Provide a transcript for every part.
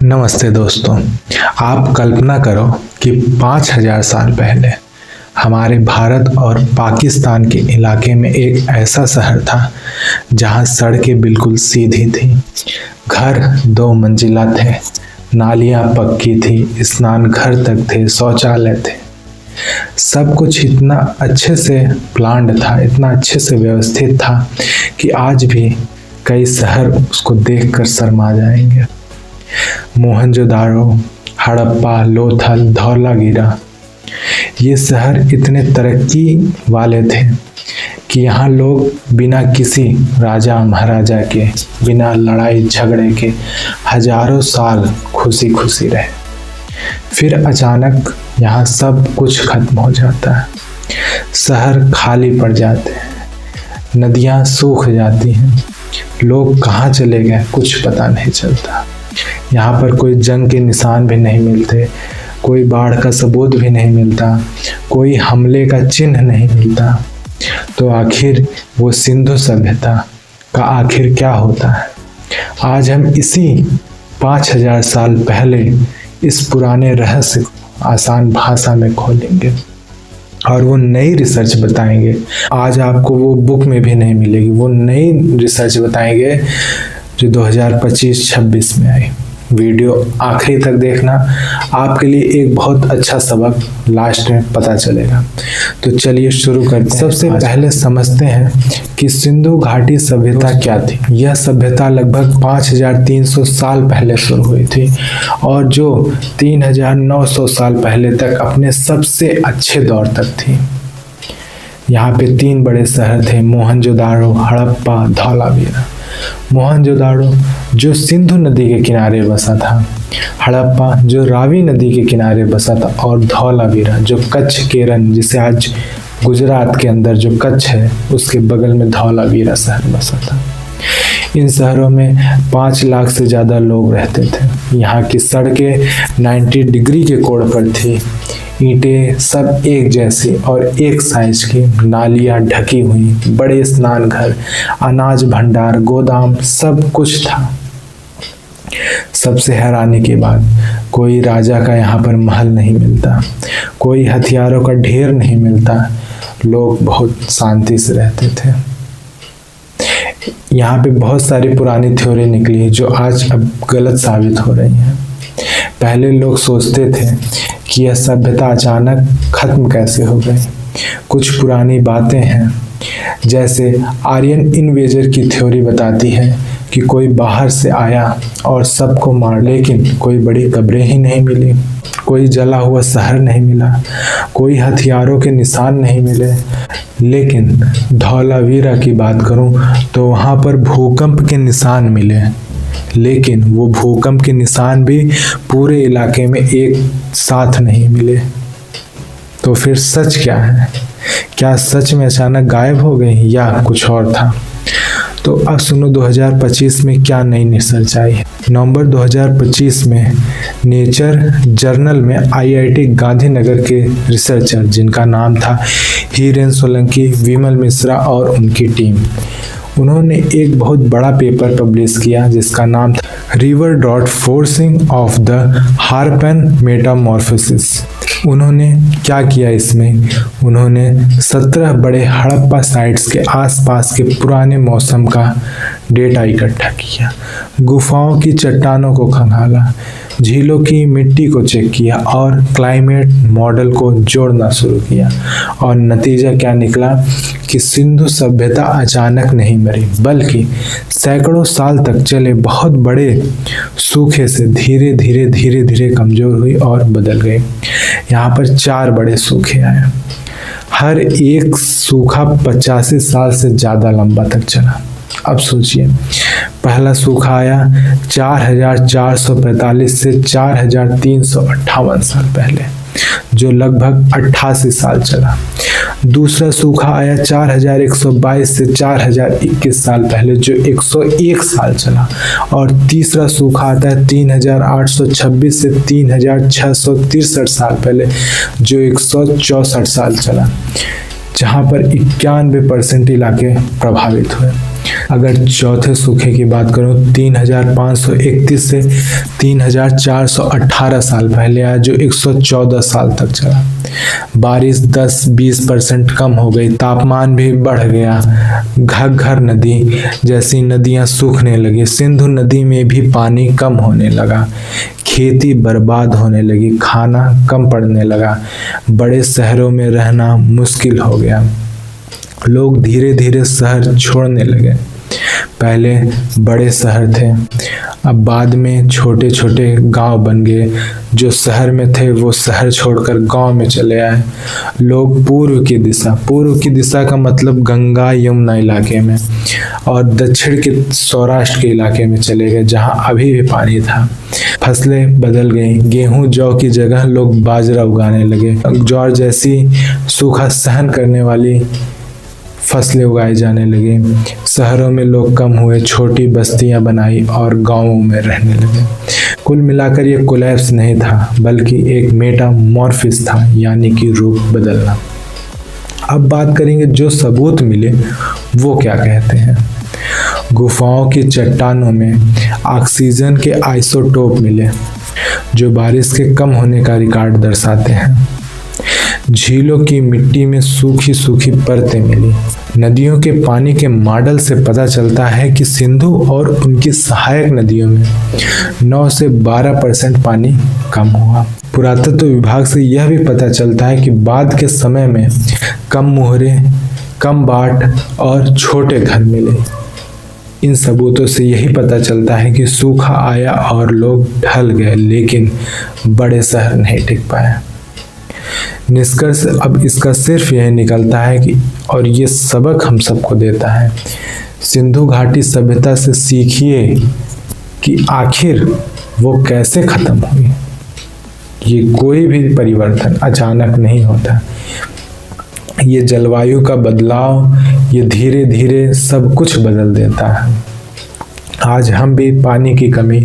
नमस्ते दोस्तों। आप कल्पना करो कि 5000 साल पहले हमारे भारत और पाकिस्तान के इलाके में एक ऐसा शहर था जहां सड़कें बिल्कुल सीधी थी, घर 2 मंजिला थे, नालियां पक्की थी, स्नान घर तक थे, शौचालय थे। सब कुछ इतना अच्छे से प्लान्ड था, इतना अच्छे से व्यवस्थित था कि आज भी कई शहर उसको देखकर शर्मा जाएंगे। मोहनजोदाड़ो, हड़प्पा, लोथल, धौलागिरा, ये शहर इतने तरक्की वाले थे कि यहाँ लोग बिना किसी राजा महाराजा के, बिना लड़ाई झगड़े के हजारों साल खुशी खुशी रहे। फिर अचानक यहाँ सब कुछ खत्म हो जाता है, शहर खाली पड़ जाते हैं, नदियाँ सूख जाती हैं, लोग कहाँ चले गए कुछ पता नहीं चलता। यहाँ पर कोई जंग के निशान भी नहीं मिलते, कोई बाढ़ का सबूत भी नहीं मिलता, कोई हमले का चिन्ह नहीं मिलता। तो आखिर वो सिंधु सभ्यता का आखिर क्या होता है? आज हम इसी 5000 साल पहले इस पुराने रहस्य को आसान भाषा में खोलेंगे और वो नई रिसर्च बताएंगे। आज आपको वो बुक में भी नहीं मिलेगी, वो नई रिसर्च बताएंगे जो 2025-26 में आई। वीडियो आखिरी तक देखना, आपके लिए एक बहुत अच्छा सबक लास्ट में पता चलेगा। तो चलिए शुरू करते हैं। सबसे पहले समझते हैं कि सिंधु घाटी सभ्यता क्या थी। यह सभ्यता लगभग 5300 साल पहले शुरू हुई थी और जो 3900 साल पहले तक अपने सबसे अच्छे दौर तक थी। यहाँ पे 3 बड़े शहर थे, मोहनजोदाड़ो, हड़प्पा, धौलागिरा। मोहनजोदाड़ो जो सिंधु नदी के किनारे बसा था, हड़प्पा जो रावी नदी के किनारे बसा था और धौलागिरा जो कच्छ केरन, जिसे आज गुजरात के अंदर जो कच्छ है उसके बगल में धौलागिरा शहर बसा था। इन शहरों में 5 लाख से ज़्यादा लोग रहते थे। यहाँ की सड़कें 90 डिग्री के कोण पर थी, ईंटें सब एक जैसी और एक साइज की, नालियाँ ढकी हुई, बड़े स्नान घर, अनाज भंडार, गोदाम, सब कुछ था। सबसे हैरानी की बात, कोई राजा का यहाँ पर महल नहीं मिलता, कोई हथियारों का ढेर नहीं मिलता, लोग बहुत शांति से रहते थे। यहाँ पे बहुत सारी पुरानी थ्योरी निकली है जो आज अब गलत साबित हो रही हैं। पहले लोग सोचते थे कि यह सभ्यता अचानक खत्म कैसे हो गई। कुछ पुरानी बातें हैं, जैसे आर्यन इन्वेजर की थ्योरी बताती है कि कोई बाहर से आया और सबको मार, लेकिन कोई बड़ी कब्रें ही नहीं मिली, कोई जला हुआ शहर नहीं मिला, कोई हथियारों के निशान नहीं मिले। लेकिन धौलागिरा की बात करूं तो वहां पर भूकंप के निशान मिले, लेकिन वो भूकंप के निशान भी पूरे इलाके में एक साथ नहीं मिले। तो फिर सच क्या है? क्या सच में अचानक गायब हो गई या कुछ और था? तो अब सुनो 2025 में क्या नई रिसर्च आई है। नवंबर 2025 में नेचर जर्नल में IIT गांधीनगर के रिसर्चर, जिनका नाम था हीरेन सोलंकी, विमल मिश्रा और उनकी टीम, उन्होंने एक बहुत बड़ा पेपर पब्लिश किया जिसका नाम था river drought forcing of the Harappan metamorphosis. उन्होंने क्या किया इसमें? उन्होंने 17 बड़े हड़प्पा साइट्स के आसपास के पुराने मौसम का डेटा इकट्ठा किया, गुफाओं की चट्टानों को खंगाला, झीलों की मिट्टी को चेक किया और क्लाइमेट मॉडल को जोड़ना शुरू किया। और नतीजा क्या निकला कि सिंधु सभ्यता अचानक नहीं मरी, बल्कि सैकड़ों साल तक चले बहुत बड़े सूखे से धीरे धीरे कमजोर हुई और बदल गई। यहाँ पर 4 बड़े सूखे आए, हर एक सूखा 85 साल से ज़्यादा लंबा तक चला। अब सोचिए, पहला सूखा आया 4445 से 4358 साल पहले, जो लगभग 88 साल चला। दूसरा सूखा आया 4122 से 4021 साल पहले, जो 101 साल चला। और तीसरा सूखा आता है 3826 से 3663 साल पहले, जो 164 साल चला, जहाँ पर 91% इलाके प्रभावित हुए। अगर चौथे सूखे की बात करूं 3531 से 3418 साल पहले आया, जो 114 साल तक चला। बारिश 10-20% कम हो गई, तापमान भी बढ़ गया, घग्गर नदी जैसी नदियां सूखने लगी, सिंधु नदी में भी पानी कम होने लगा, खेती बर्बाद होने लगी, खाना कम पड़ने लगा, बड़े शहरों में रहना मुश्किल हो गया, लोग धीरे धीरे शहर छोड़ने लगे। पहले बड़े शहर थे, अब बाद में छोटे छोटे गांव बन गए। जो शहर में थे वो शहर छोड़कर गांव में चले आए। लोग पूर्व की दिशा का मतलब गंगा यमुना इलाके में, और दक्षिण के सौराष्ट्र के इलाके में चले गए, जहां अभी भी पानी था। फसलें बदल गई, गेहूं जौ की जगह लोग बाजरा उगाने लगे। ज्वार जैसी सूखा सहन करने वाली फसलें उगाई जाने लगी। शहरों में लोग कम हुए, छोटी बस्तियां बनाई और गांवों में रहने लगे। कुल मिलाकर ये कोलैप्स नहीं था, बल्कि एक मेटामॉर्फिस था, यानी कि रूप बदलना। अब बात करेंगे जो सबूत मिले वो क्या कहते हैं। गुफाओं की चट्टानों में ऑक्सीजन के आइसोटोप मिले, जो बारिश के कम होने का रिकॉर्ड दर्शाते हैं। झीलों की मिट्टी में सूखी सूखी परतें मिली। नदियों के पानी के मॉडल से पता चलता है कि सिंधु और उनकी सहायक नदियों में 9 से 12% पानी कम हुआ। पुरातत्व विभाग से यह भी पता चलता है कि बाद के समय में कम मोहरे, कम बाट और छोटे घर मिले। इन सबूतों से यही पता चलता है कि सूखा आया और लोग ढल गए, लेकिन बड़े शहर नहीं टिक पाए। निष्कर्ष अब इसका सिर्फ यही निकलता है कि, और ये सबक हम सबको देता है, सिंधु घाटी सभ्यता से सीखिए कि आखिर वो कैसे खत्म हुई। ये कोई भी परिवर्तन अचानक नहीं होता। ये जलवायु का बदलाव, ये धीरे धीरे सब कुछ बदल देता है। आज हम भी पानी की कमी,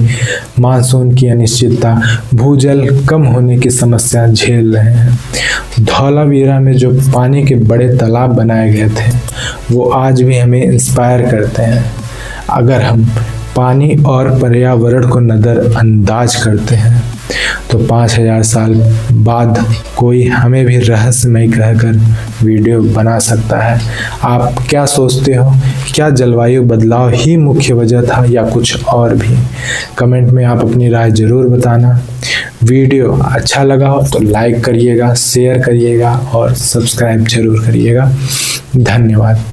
मानसून की अनिश्चितता, भूजल कम होने की समस्या झेल रहे हैं। धौलावीरा में जो पानी के बड़े तालाब बनाए गए थे वो आज भी हमें इंस्पायर करते हैं। अगर हम पानी और पर्यावरण को नज़रअंदाज करते हैं तो 5000 साल बाद कोई हमें भी रहस्यमय कहकर वीडियो बना सकता है। आप क्या सोचते हो? क्या जलवायु बदलाव ही मुख्य वजह था या कुछ और भी? कमेंट में आप अपनी राय ज़रूर बताना। वीडियो अच्छा लगा हो तो लाइक करिएगा, शेयर करिएगा और सब्सक्राइब जरूर करिएगा। धन्यवाद।